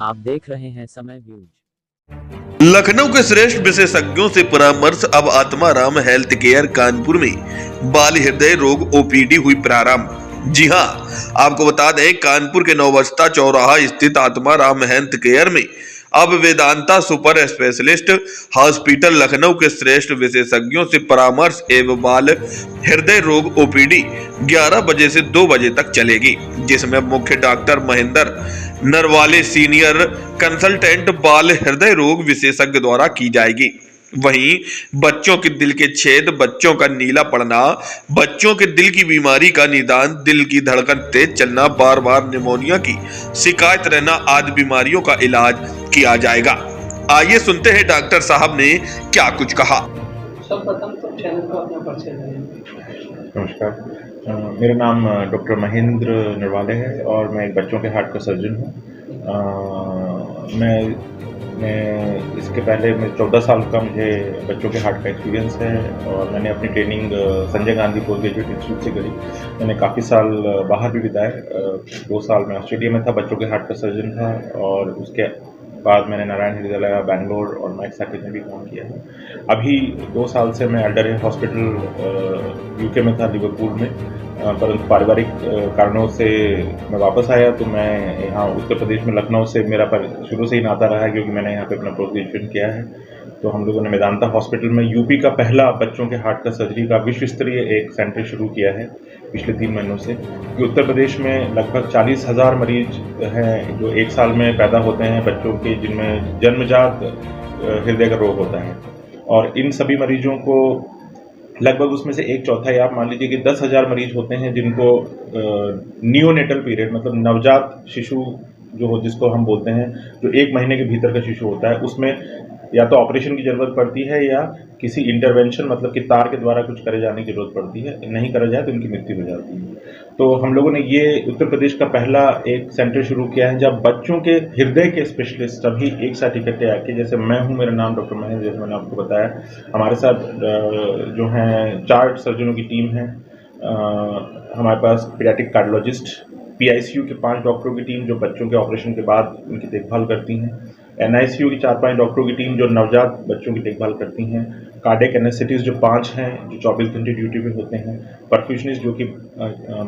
आप देख रहे हैं समय व्यूज। लखनऊ के श्रेष्ठ विशेषज्ञों से परामर्श। अब आत्माराम हेल्थ केयर कानपुर में बाल हृदय रोग ओपीडी हुई प्रारंभ। जी हां, आपको बता दें कानपुर के नौबस्ता चौराहा स्थित आत्माराम हेल्थ केयर में अब Vedanta super specialist hospital Lucknow के श्रेष्ठ विशेषज्ञों से परामर्श एवं बाल हृदय रोग ओपीडी 11 बजे से 2 बजे तक चलेगी, जिसमें मुख्य डॉक्टर महेंद्र नरवाले सीनियर कंसल्टेंट बाल हृदय रोग विशेषज्ञ द्वारा की जाएगी। वहीं बच्चों के दिल के छेद, बच्चों का नीला पड़ना, बच्चों के दिल की बीमारी का निदान, दिल की धड़कन तेज चलना, बार बार निमोनिया की शिकायत रहना आदि बीमारियों का इलाज किया जाएगा। आइए सुनते हैं डॉक्टर साहब ने क्या कुछ कहा। सर्वप्रथम तो चैनल को अपना परिचय दें। नमस्कार, मेरा नाम डॉक्टर महेंद्र नरवाले है और मैं एक बच्चों के हार्ट का सर्जन हूँ। मैं इसके पहले मैं 14 साल का मुझे बच्चों के हार्ट का एक्सपीरियंस है और मैंने अपनी training Sanjay Gandhi post graduate institute से करी। मैंने काफ़ी साल बाहर भी बिताए। 2 साल मैं ऑस्ट्रेलिया में था, बच्चों के हार्ट का सर्जन था, और उसके बाद मैंने नारायण हृदयालय बैंगलोर और मैक्स साकेत में भी काम किया है। अभी 2 साल से मैं अल्डर हॉस्पिटल यूके में था, लिवरपूल में, परंतु पारिवारिक कारणों से मैं वापस आया। तो मैं यहाँ उत्तर प्रदेश में लखनऊ से मेरा शुरू से ही नाता रहा है, क्योंकि मैंने यहाँ पे अपना पोस्ट ग्रेजुएशन किया है। तो हम लोगों ने वेदांता हॉस्पिटल में यूपी का पहला बच्चों के हार्ट का सर्जरी का विश्व स्तरीय एक सेंटर शुरू किया है पिछले 3 महीनों से। कि उत्तर प्रदेश में लगभग 40,000 मरीज हैं जो 1 साल में पैदा होते हैं बच्चों के, जिनमें जन्मजात हृदय का रोग होता है। और इन सभी मरीजों को लगभग उसमें से 1/4 आप मान लीजिए कि 10,000 मरीज होते हैं जिनको नियोनेटल पीरियड, मतलब नवजात शिशु जो हो, जिसको हम बोलते हैं, जो 1 महीने के भीतर का शिशु होता है, उसमें या तो ऑपरेशन की ज़रूरत पड़ती है या किसी इंटरवेंशन, मतलब कि तार के द्वारा कुछ करे जाने की ज़रूरत पड़ती है। नहीं करा जाए तो उनकी मृत्यु हो जाती है। तो हम लोगों ने ये उत्तर प्रदेश का पहला एक सेंटर शुरू किया है जब बच्चों के हृदय के स्पेशलिस्ट सभी एक साथ इकट्ठे आके, जैसे मैं हूँ, मेरा नाम डॉक्टर महेंद्र, जैसे मैंने आपको बताया, हमारे साथ जो हैं 4 सर्जनों की टीम है। हमारे पास पीडियाट्रिक कार्डियोलॉजिस्ट, PICU के 5 डॉक्टरों की टीम जो बच्चों के ऑपरेशन के बाद उनकी देखभाल करती हैं, NICU की 4-5 डॉक्टरों की टीम जो नवजात बच्चों की देखभाल करती हैं, कार्डियक एनेस्थेटिस्ट जो 5 हैं जो 24 घंटे ड्यूटी पे होते हैं, परफ्यूशनिस्ट जो कि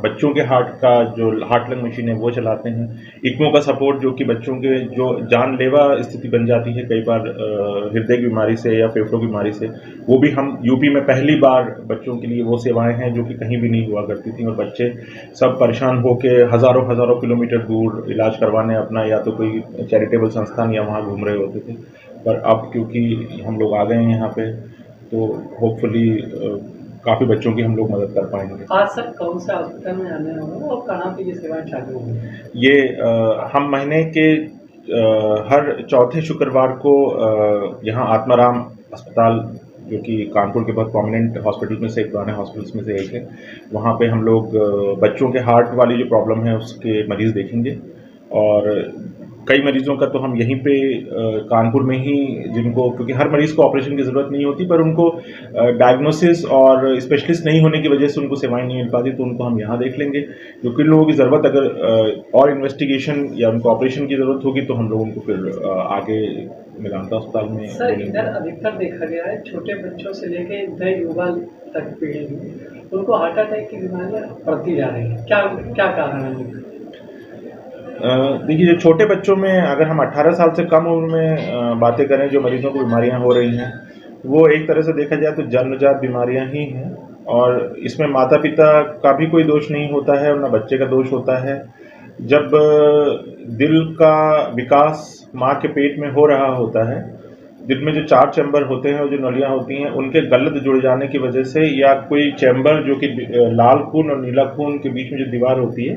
बच्चों के हार्ट का जो हार्ट लंग मशीन है वो चलाते हैं, इक्मो का सपोर्ट जो कि बच्चों के जो जानलेवा स्थिति बन जाती है कई बार हृदय की बीमारी से या फेफड़ों की बीमारी से, वो भी हम यूपी में पहली बार बच्चों के लिए वो सेवाएं हैं जो कि कहीं भी नहीं हुआ करती थी। और बच्चे सब परेशान होकर हज़ारों किलोमीटर दूर इलाज करवाने अपना या तो कोई चैरिटेबल संस्थान या वहाँ घूम रहे होते थे। पर अब क्योंकि हम लोग आ गए हैं यहाँ पे, तो होपफुली काफ़ी बच्चों की हम लोग मदद कर पाएंगे। आज सर कौन सा हॉस्पिटल में आने होगा और कहाँ पे ये सेवाएं चालू होंगी? ये हम महीने के हर चौथे शुक्रवार को यहाँ आत्माराम अस्पताल, जो कि कानपुर के बहुत प्रोमिनेंट हॉस्पिटल में से एक, पुराने हॉस्पिटल्स में से एक है, वहाँ पे हम लोग बच्चों के हार्ट वाली जो प्रॉब्लम है उसके मरीज़ देखेंगे। और कई मरीजों का तो हम यहीं पे कानपुर में ही, जिनको, क्योंकि हर मरीज को ऑपरेशन की ज़रूरत नहीं होती, पर उनको डायग्नोसिस और स्पेशलिस्ट नहीं होने की वजह से उनको सेवाएं नहीं मिल पाती, तो उनको हम यहाँ देख लेंगे। क्योंकि लोगों की ज़रूरत अगर और इन्वेस्टिगेशन या उनको ऑपरेशन की ज़रूरत होगी तो हम लोग उनको फिर आगे वेदांता अस्पताल में। सर इधर अधिकतर देखा गया है छोटे बच्चों से लेके वृद्ध युवा तक पीढ़ी में उनको हार्ट अटैक की बीमारियाँ बढ़ती जा रही हैं। क्या कारण है? देखिए, जो छोटे बच्चों में, अगर हम 18 साल से कम उम्र में बातें करें, जो मरीजों को बीमारियां हो रही हैं, वो एक तरह से देखा जाए तो जन्मजात बीमारियां ही हैं। और इसमें माता पिता का भी कोई दोष नहीं होता है और ना बच्चे का दोष होता है। जब दिल का विकास माँ के पेट में हो रहा होता है, दिल में जो 4 चैम्बर होते हैं और जो नलियाँ होती हैं, उनके गलत जुड़ जाने की वजह से, या कोई चैम्बर जो कि लाल खून और नीला खून के बीच में जो दीवार होती है,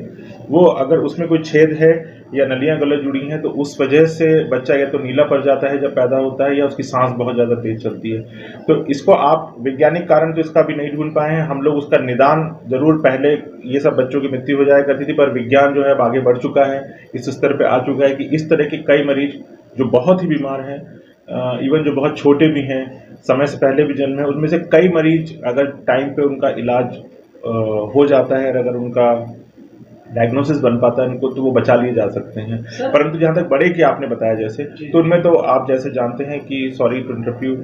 वो अगर उसमें कोई छेद है या नलियाँ गलत जुड़ी हैं, तो उस वजह से बच्चा या तो नीला पड़ जाता है जब पैदा होता है, या उसकी सांस बहुत ज़्यादा तेज चलती है। तो इसको आप वैज्ञानिक कारण तो इसका भी नहीं ढूंढ पाए हैं। हम लोग उसका निदान ज़रूर, पहले ये सब बच्चों की मृत्यु हो जाया करती थी, पर विज्ञान जो है अब आगे बढ़ चुका है, इस स्तर पर आ चुका है कि इस तरह के कई मरीज जो बहुत ही बीमार हैं, इवन जो बहुत छोटे भी हैं, समय से पहले भी जन्म है, उनमें से कई मरीज अगर टाइम पे उनका इलाज हो जाता है, अगर उनका डायग्नोसिस बन पाता है इनको, तो वो बचा लिए जा सकते हैं। सर परंतु जहाँ तक बड़े की आपने बताया जैसे, जी तो उनमें तो आप जैसे जानते हैं कि, सॉरी टू इंटरप्ट यू,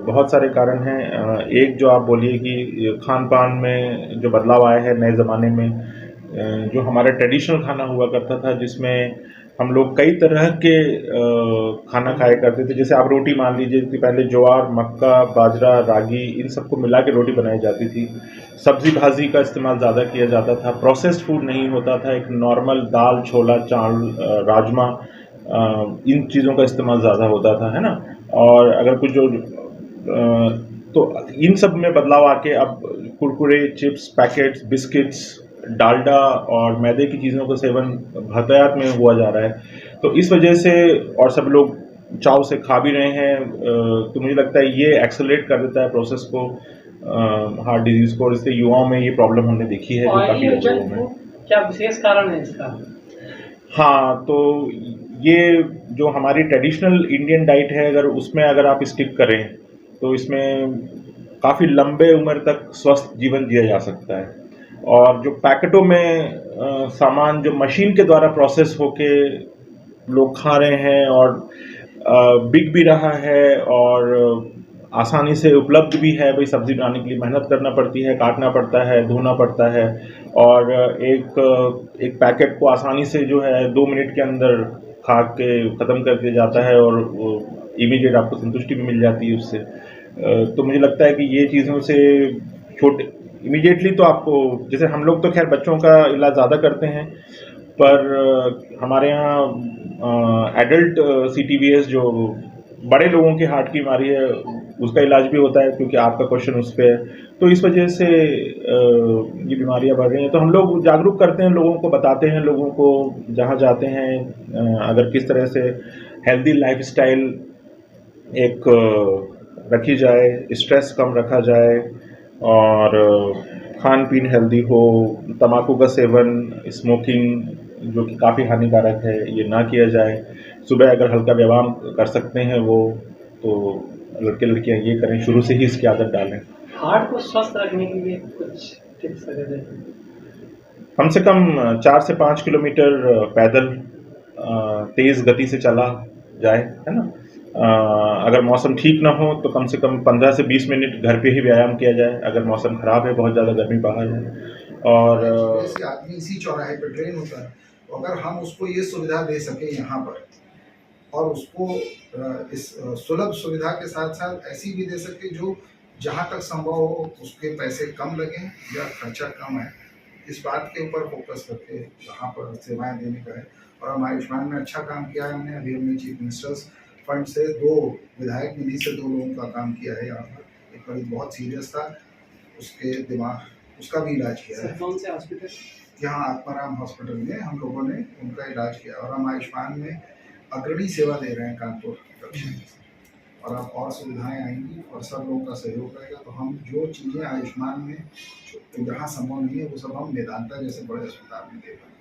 बहुत सारे कारण हैं। एक जो आप बोलिए कि खान पान में जो बदलाव आया है नए ज़माने में, जो हमारा ट्रेडिशनल खाना हुआ करता था जिसमें हम लोग कई तरह के खाना खाया करते थे। जैसे आप रोटी मान लीजिए कि पहले ज्वार, मक्का, बाजरा, रागी, इन सबको मिला के रोटी बनाई जाती थी। सब्जी भाजी का इस्तेमाल ज़्यादा किया जाता था, प्रोसेस्ड फूड नहीं होता था, एक नॉर्मल दाल, छोला, चावल, राजमा, इन चीज़ों का इस्तेमाल ज़्यादा होता था, है ना। और अगर कुछ जो तो इन सब में बदलाव आके अब Kurkure, chips, packets, biscuits, Dalda और मैदे की चीज़ों का सेवन बहुतायत में हुआ जा रहा है। तो इस वजह से, और सब लोग चाव से खा भी रहे हैं, तो मुझे लगता है ये एक्सेलरेट कर देता है प्रोसेस को, हार्ट डिजीज़ को, और इससे युवाओं में ये प्रॉब्लम हमने देखी है जो काफ़ी ऑयली और लोगों जंक में। फूड क्या विशेष कारण है इसका? हाँ, तो ये जो हमारी ट्रेडिशनल इंडियन डाइट है, अगर उसमें अगर आप स्टिक करें तो इसमें काफ़ी लंबे उम्र तक स्वस्थ जीवन जिया जा सकता है। और जो पैकेटों में सामान जो मशीन के द्वारा प्रोसेस होके लोग खा रहे हैं और बिक भी रहा है और आसानी से उपलब्ध भी है, भाई सब्जी बनाने के लिए मेहनत करना पड़ती है, काटना पड़ता है, धोना पड़ता है, और एक पैकेट को आसानी से जो है 2 मिनट के अंदर खा के ख़त्म कर दिया जाता है और वो इमीडिएट आपको संतुष्टि भी मिल जाती है उससे। तो मुझे लगता है कि ये चीज़ों से छोटे इमीडिएटली तो आपको, जैसे हम लोग तो खैर बच्चों का इलाज ज़्यादा करते हैं, पर हमारे यहाँ एडल्ट CTBS जो बड़े लोगों के हार्ट की बीमारी है उसका इलाज भी होता है, क्योंकि आपका क्वेश्चन उस पर है। तो इस वजह से ये बीमारियां बढ़ रही हैं। तो हम लोग जागरूक करते हैं लोगों को, बताते हैं लोगों को जहाँ जाते हैं, अगर किस तरह से हेल्दी लाइफस्टाइल एक रखी जाए, स्ट्रेस कम रखा जाए, और खान पीन हेल्दी हो, तम्बाकू का सेवन, स्मोकिंग जो कि काफ़ी हानिकारक है, ये ना किया जाए। सुबह अगर हल्का व्यायाम कर सकते हैं वो, तो लड़के लड़कियां ये करें, शुरू से ही इसकी आदत डालें। हार्ट को स्वस्थ रखने के लिए कुछ टिप्स अगर दें? कम से कम 4 से 5 किलोमीटर पैदल तेज़ गति से चला जाए, है ना। अगर मौसम ठीक ना हो तो कम से कम 15 से 20 मिनट घर पे ही व्यायाम किया जाए, अगर मौसम ख़राब है, बहुत ज़्यादा गर्मी बाहर है। और जैसे आदमी इसी चौराहे पर ट्रेन होता है, तो अगर हम उसको ये सुविधा दे सके यहाँ पर, और उसको इस सुलभ सुविधा के साथ साथ ऐसी भी दे सके जो जहाँ तक संभव हो उसके पैसे कम लगें या खर्चा कम है, इस बात के ऊपर फोकस करके यहाँ पर सेवाएं देने का है। और हम आयुष्मान में अच्छा काम किया है हमने। अभी हमने चीफ मिनिस्टर्स फंड से 2 विधायक निधि से 2 लोगों का काम किया है यहाँ पर। एक मरीज बहुत सीरियस था, उसके दिमाग, उसका भी इलाज किया है। कौन से हॉस्पिटल? यहाँ आत्माराम हॉस्पिटल में हम लोगों ने उनका इलाज किया। और हम आयुष्मान में अग्रणी सेवा दे रहे हैं कानपुर दक्षिण में। और अब और सुविधाएं आएंगी और सब लोगों का सहयोग रहेगा, तो हम जो चीज़ें आयुष्मान में जहाँ संभव नहीं है वो सब हम मेदांता जैसे बड़े अस्पताल में दे रहे हैं।